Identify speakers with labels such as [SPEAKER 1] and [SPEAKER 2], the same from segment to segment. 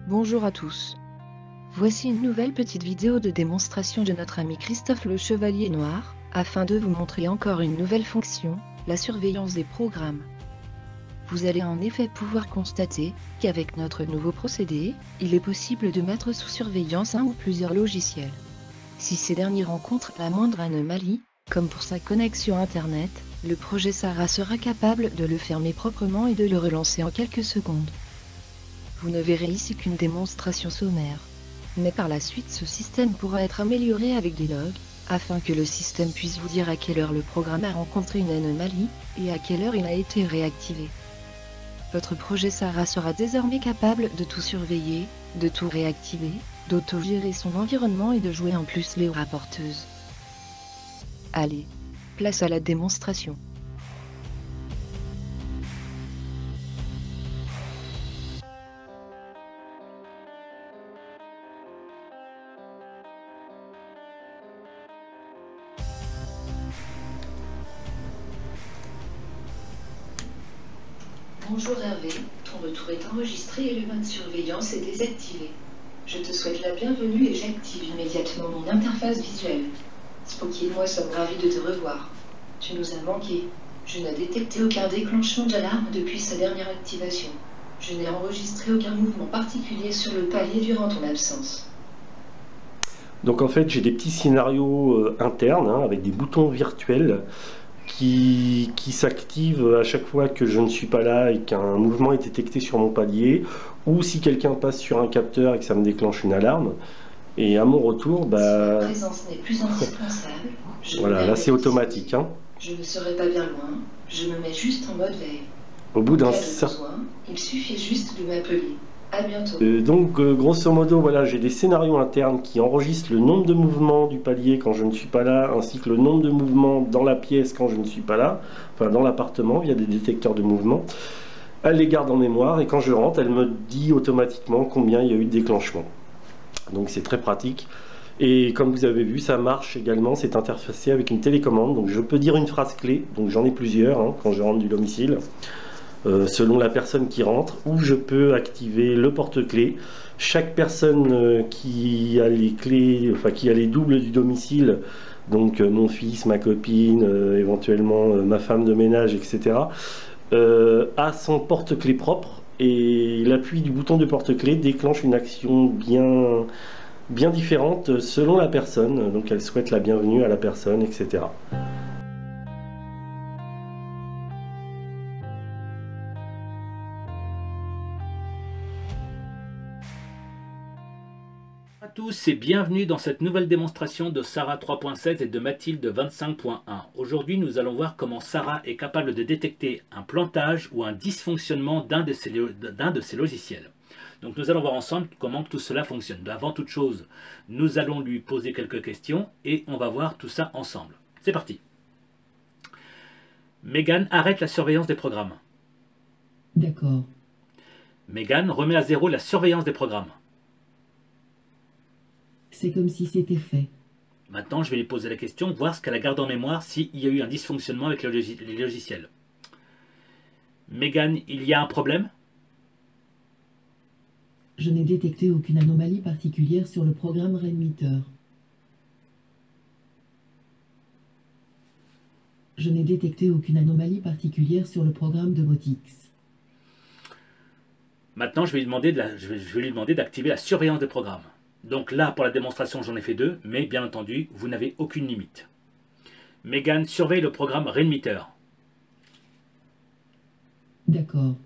[SPEAKER 1] Bonjour à tous. Voici une nouvelle petite vidéo de démonstration de notre ami Christophe le Chevalier Noir, afin de vous montrer encore une nouvelle fonction, la surveillance des programmes. Vous allez en effet pouvoir constater qu'avec notre nouveau procédé, il est possible de mettre sous surveillance un ou plusieurs logiciels. Si ces derniers rencontrent la moindre anomalie, comme pour sa connexion Internet, le projet Sarah sera capable de le fermer proprement et de le relancer en quelques secondes. Vous ne verrez ici qu'une démonstration sommaire. Mais par la suite ce système pourra être amélioré avec des logs, afin que le système puisse vous dire à quelle heure le programme a rencontré une anomalie, et à quelle heure il a été réactivé. Votre projet Sarah sera désormais capable de tout surveiller, de tout réactiver, d'autogérer son environnement et de jouer en plus les rapporteuses. Allez, place à la démonstration. Bonjour Hervé, ton retour est enregistré et le mode surveillance est désactivé. Je te souhaite la bienvenue et j'active immédiatement mon interface visuelle. Spooky et moi sommes ravis de te revoir. Tu nous as manqué. Je n'ai détecté aucun déclenchement d'alarme depuis sa dernière activation. Je n'ai enregistré aucun mouvement particulier sur le palier durant ton absence.
[SPEAKER 2] Donc en fait j'ai des petits scénarios internes avec des boutons virtuels qui s'activent à chaque fois que je ne suis pas là et qu'un mouvement est détecté sur mon palier, ou si quelqu'un passe sur un capteur et que ça me déclenche une alarme. Et à mon retour,
[SPEAKER 1] Si ma présence n'est plus indispensable,
[SPEAKER 2] voilà, là c'est automatique.
[SPEAKER 1] Je ne serai pas bien loin, je me mets juste en mode veille.
[SPEAKER 2] Au bout d'un
[SPEAKER 1] besoin, il suffit juste de m'appeler. À bientôt.
[SPEAKER 2] Donc grosso modo, voilà, j'ai des scénarios internes qui enregistrent le nombre de mouvements du palier quand je ne suis pas là, ainsi que le nombre de mouvements dans la pièce quand je ne suis pas là, enfin dans l'appartement via des détecteurs de mouvement. Elle les garde en mémoire et quand je rentre, elle me dit automatiquement combien il y a eu de déclenchement. Donc c'est très pratique. Et comme vous avez vu, ça marche également, c'est interfacé avec une télécommande. Donc je peux dire une phrase clé, donc j'en ai plusieurs quand je rentre du domicile. Selon la personne qui rentre, ou je peux activer le porte-clés. Chaque personne qui a les clés, enfin qui a les doubles du domicile, donc mon fils, ma copine, éventuellement ma femme de ménage, etc., a son porte-clés propre, et l'appui du bouton de porte-clés déclenche une action bien différente selon la personne. Donc elle souhaite la bienvenue à la personne, etc.
[SPEAKER 3] Bonjour à tous et bienvenue dans cette nouvelle démonstration de Sarah 3.16 et de Mathilde 25.1. Aujourd'hui, nous allons voir comment Sarah est capable de détecter un plantage ou un dysfonctionnement d'un de ses logiciels. Donc nous allons voir ensemble comment tout cela fonctionne. Avant toute chose, nous allons lui poser quelques questions et on va voir tout ça ensemble. C'est parti. Megan arrête la surveillance des programmes.
[SPEAKER 4] D'accord.
[SPEAKER 3] Megan remet à zéro la surveillance des programmes.
[SPEAKER 4] C'est comme si c'était fait.
[SPEAKER 3] Maintenant, je vais lui poser la question, voir ce qu'elle a gardé en mémoire s'il y a eu un dysfonctionnement avec les logiciels. Megan, il y a un problème?
[SPEAKER 4] Je n'ai détecté aucune anomalie particulière sur le programme Rainmeter. Je n'ai détecté aucune anomalie particulière sur le programme Domotix.
[SPEAKER 3] Maintenant, je vais lui demander d'activer la surveillance des programmes. Donc là, pour la démonstration, j'en ai fait deux, mais bien entendu, vous n'avez aucune limite. Megan surveille le programme Rainmeter.
[SPEAKER 4] D'accord.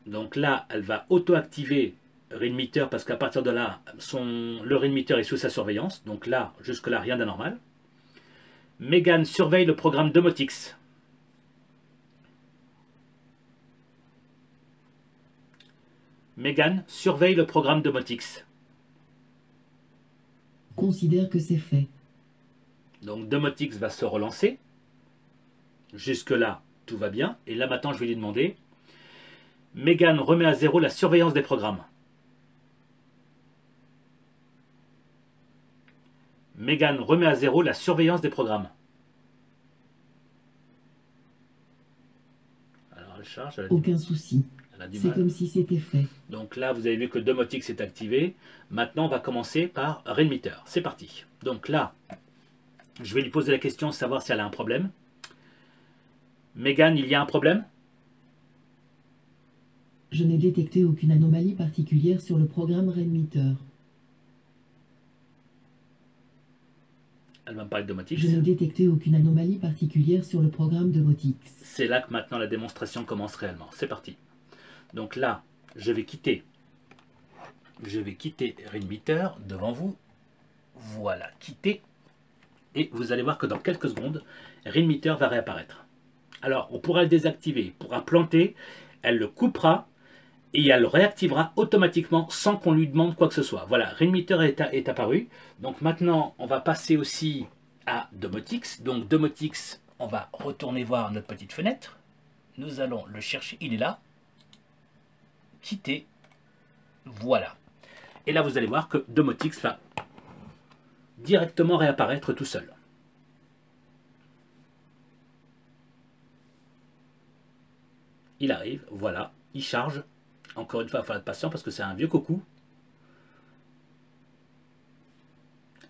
[SPEAKER 3] Donc là, elle va auto-activer Rainmeter parce qu'à partir de là, le Rainmeter est sous sa surveillance. Donc là, jusque-là, rien d'anormal. Megan surveille le programme Domotix. Megan surveille le programme Domotix.
[SPEAKER 4] Considère que c'est fait.
[SPEAKER 3] Donc Domotix va se relancer. Jusque-là, tout va bien. Et là, maintenant, je vais lui demander. Megan remet à zéro la surveillance des programmes. Megan remet à zéro la surveillance des programmes. Alors, charge.
[SPEAKER 4] Aucun souci.
[SPEAKER 3] Elle a du
[SPEAKER 4] C'est
[SPEAKER 3] mal.
[SPEAKER 4] comme si c'était fait.
[SPEAKER 3] Donc là, vous avez vu que Domotix est activé. Maintenant, on va commencer par Readmeter. C'est parti. Donc là, je vais lui poser la question, savoir si elle a un problème. Megan, il y a un problème?
[SPEAKER 4] Je n'ai détecté aucune anomalie particulière sur le programme Readmeter.
[SPEAKER 3] Elle va me parler de Domotix.
[SPEAKER 4] Je n'ai détecté aucune anomalie particulière sur le programme Domotix.
[SPEAKER 3] C'est là que maintenant la démonstration commence réellement. C'est parti. Donc là, je vais quitter Readmeter devant vous. Voilà, quitter. Et vous allez voir que dans quelques secondes, Readmeter va réapparaître. Alors, on pourra le désactiver, on pourra planter, elle le coupera et elle le réactivera automatiquement sans qu'on lui demande quoi que ce soit. Voilà, Readmeter est apparu. Donc maintenant, on va passer aussi à Domotix. Donc Domotix, on va retourner voir notre petite fenêtre. Nous allons le chercher, il est là. Quitter. Voilà. Et là, vous allez voir que Domotix va directement réapparaître tout seul. Il arrive, voilà, il charge. Encore une fois, il faut être patient parce que c'est un vieux coucou.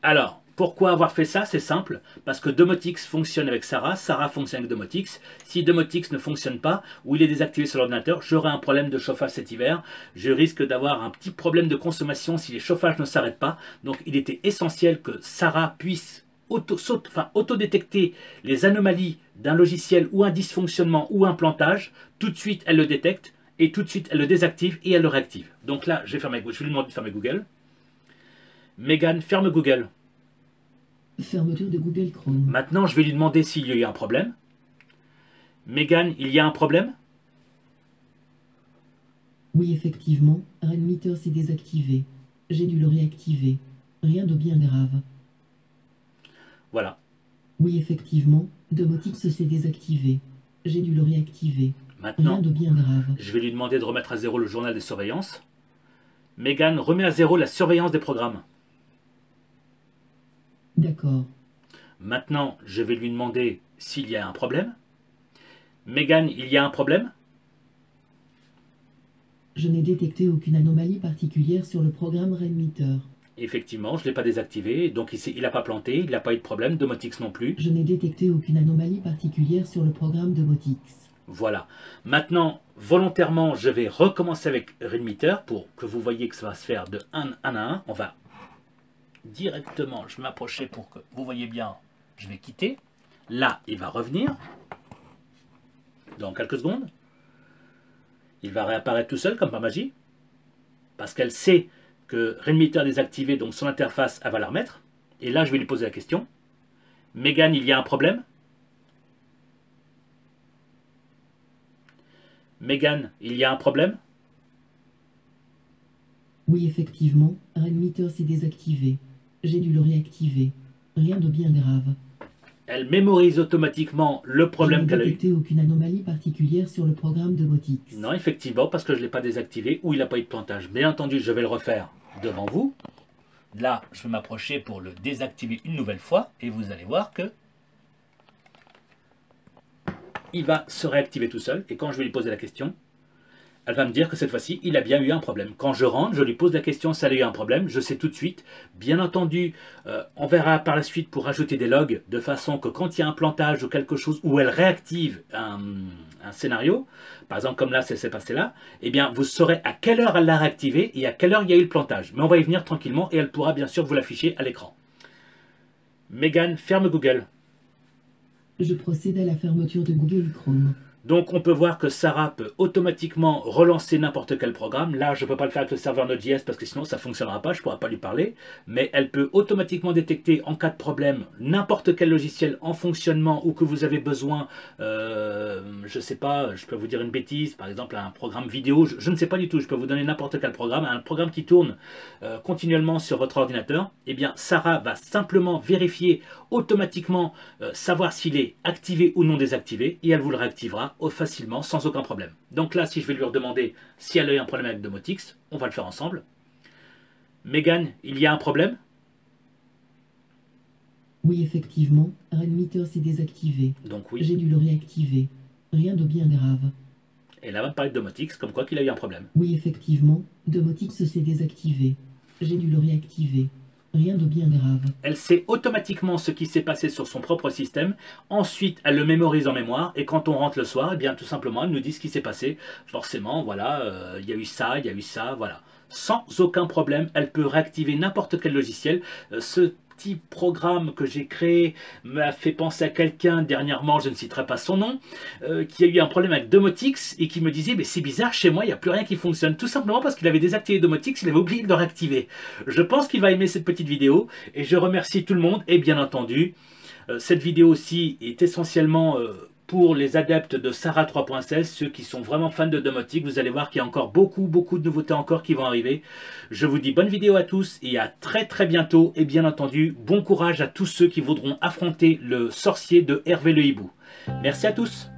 [SPEAKER 3] Alors, pourquoi avoir fait ça? C'est simple, parce que Domotix fonctionne avec Sarah, Sarah fonctionne avec Domotix. Si Domotix ne fonctionne pas, ou il est désactivé sur l'ordinateur, j'aurai un problème de chauffage cet hiver. Je risque d'avoir un petit problème de consommation si les chauffages ne s'arrêtent pas. Donc il était essentiel que Sarah puisse auto-détecter les anomalies d'un logiciel ou un dysfonctionnement ou un plantage. Tout de suite, elle le détecte et tout de suite, elle le désactive et elle le réactive. Donc là, je vais lui demander de fermer Google. Megan, ferme Google.
[SPEAKER 4] Fermeture de Google Chrome.
[SPEAKER 3] Maintenant, je vais lui demander s'il y a eu un problème. Megan, il y a un problème?
[SPEAKER 4] Oui, effectivement, Readmeter s'est désactivé. J'ai dû le réactiver. Rien de bien grave.
[SPEAKER 3] Voilà.
[SPEAKER 4] Oui, effectivement, Domotix s'est désactivé. J'ai dû le réactiver.
[SPEAKER 3] Maintenant,
[SPEAKER 4] Rien de bien grave.
[SPEAKER 3] je vais lui demander de remettre à zéro le journal des surveillances. Megan, remets à zéro la surveillance des programmes.
[SPEAKER 4] D'accord.
[SPEAKER 3] Maintenant, je vais lui demander s'il y a un problème. Megan, il y a un problème?
[SPEAKER 4] Je n'ai détecté aucune anomalie particulière sur le programme Readmeter.
[SPEAKER 3] Effectivement, je ne l'ai pas désactivé, donc il n'a pas planté, il n'a pas eu de problème, Domotix non plus.
[SPEAKER 4] Je n'ai détecté aucune anomalie particulière sur le programme Domotix.
[SPEAKER 3] Voilà. Maintenant, volontairement, je vais recommencer avec Readmeter pour que vous voyez que ça va se faire de 1 à 1. On va directement, je vais m'approcher pour que vous voyez bien, je vais quitter. Là, il va revenir dans quelques secondes. Il va réapparaître tout seul comme par magie parce qu'elle sait que Readmeter est désactivé, donc son interface, elle va la remettre. Et là, je vais lui poser la question. Megan, il y a un problème? Megan, il y a un problème?
[SPEAKER 4] Oui, effectivement, Readmeter s'est désactivé. J'ai dû le réactiver. Rien de bien grave.
[SPEAKER 3] Elle mémorise automatiquement le problème qu'elle a
[SPEAKER 4] Je n'ai
[SPEAKER 3] eu.
[SPEAKER 4] détecté aucune anomalie particulière sur le programme Domotix.
[SPEAKER 3] Non, effectivement, parce que je ne l'ai pas désactivé ou il n'a pas eu de plantage. Bien entendu, je vais le refaire devant vous. Là, je vais m'approcher pour le désactiver une nouvelle fois et vous allez voir que il va se réactiver tout seul. Et quand je vais lui poser la question, elle va me dire que cette fois-ci, il a bien eu un problème. Quand je rentre, je lui pose la question si elle a eu un problème. Je sais tout de suite. Bien entendu, on verra par la suite pour rajouter des logs, de façon que quand il y a un plantage ou quelque chose où elle réactive un scénario, par exemple comme là, ça s'est passé là, eh bien, vous saurez à quelle heure elle l'a réactivé et à quelle heure il y a eu le plantage. Mais on va y venir tranquillement et elle pourra bien sûr vous l'afficher à l'écran. Megan, ferme Google.
[SPEAKER 4] Je procède à la fermeture de Google Chrome.
[SPEAKER 3] Donc on peut voir que Sarah peut automatiquement relancer n'importe quel programme. Là, je ne peux pas le faire avec le serveur Node.js parce que sinon ça ne fonctionnera pas, je ne pourrai pas lui parler. Mais elle peut automatiquement détecter en cas de problème n'importe quel logiciel en fonctionnement ou que vous avez besoin, je ne sais pas, je peux vous dire une bêtise, par exemple un programme vidéo, je ne sais pas du tout, je peux vous donner n'importe quel programme, un programme qui tourne continuellement sur votre ordinateur. Eh bien Sarah va simplement vérifier automatiquement, savoir s'il est activé ou non désactivé et elle vous le réactivera facilement, sans aucun problème. Donc là, si je vais lui redemander si elle a eu un problème avec Domotix, on va le faire ensemble. Megan, il y a un problème?
[SPEAKER 4] Oui, effectivement, Readmeter s'est désactivé.
[SPEAKER 3] Donc oui.
[SPEAKER 4] J'ai dû le réactiver. Rien de bien grave.
[SPEAKER 3] Et là, on va me parler de Domotix, comme quoi qu'il a eu un problème.
[SPEAKER 4] Oui, effectivement, Domotix s'est désactivé. J'ai dû le réactiver. Rien de bien grave.
[SPEAKER 3] Elle sait automatiquement ce qui s'est passé sur son propre système. Ensuite, elle le mémorise en mémoire. Et quand on rentre le soir, eh bien, tout simplement, elle nous dit ce qui s'est passé. Forcément, voilà, il y a eu ça, voilà. Sans aucun problème, elle peut réactiver n'importe quel logiciel. Ce petit programme que j'ai créé m'a fait penser à quelqu'un dernièrement, je ne citerai pas son nom, qui a eu un problème avec Domotix et qui me disait mais c'est bizarre, chez moi il n'y a plus rien qui fonctionne, tout simplement parce qu'il avait désactivé Domotix, il avait oublié de le réactiver. Je pense qu'il va aimer cette petite vidéo et je remercie tout le monde et bien entendu cette vidéo aussi est essentiellement pour les adeptes de Sara 3.16, ceux qui sont vraiment fans de Domotix. Vous allez voir qu'il y a encore beaucoup de nouveautés encore qui vont arriver. Je vous dis bonne vidéo à tous et à très bientôt. Et bien entendu, bon courage à tous ceux qui voudront affronter le sorcier de Hervé le Hibou. Merci à tous.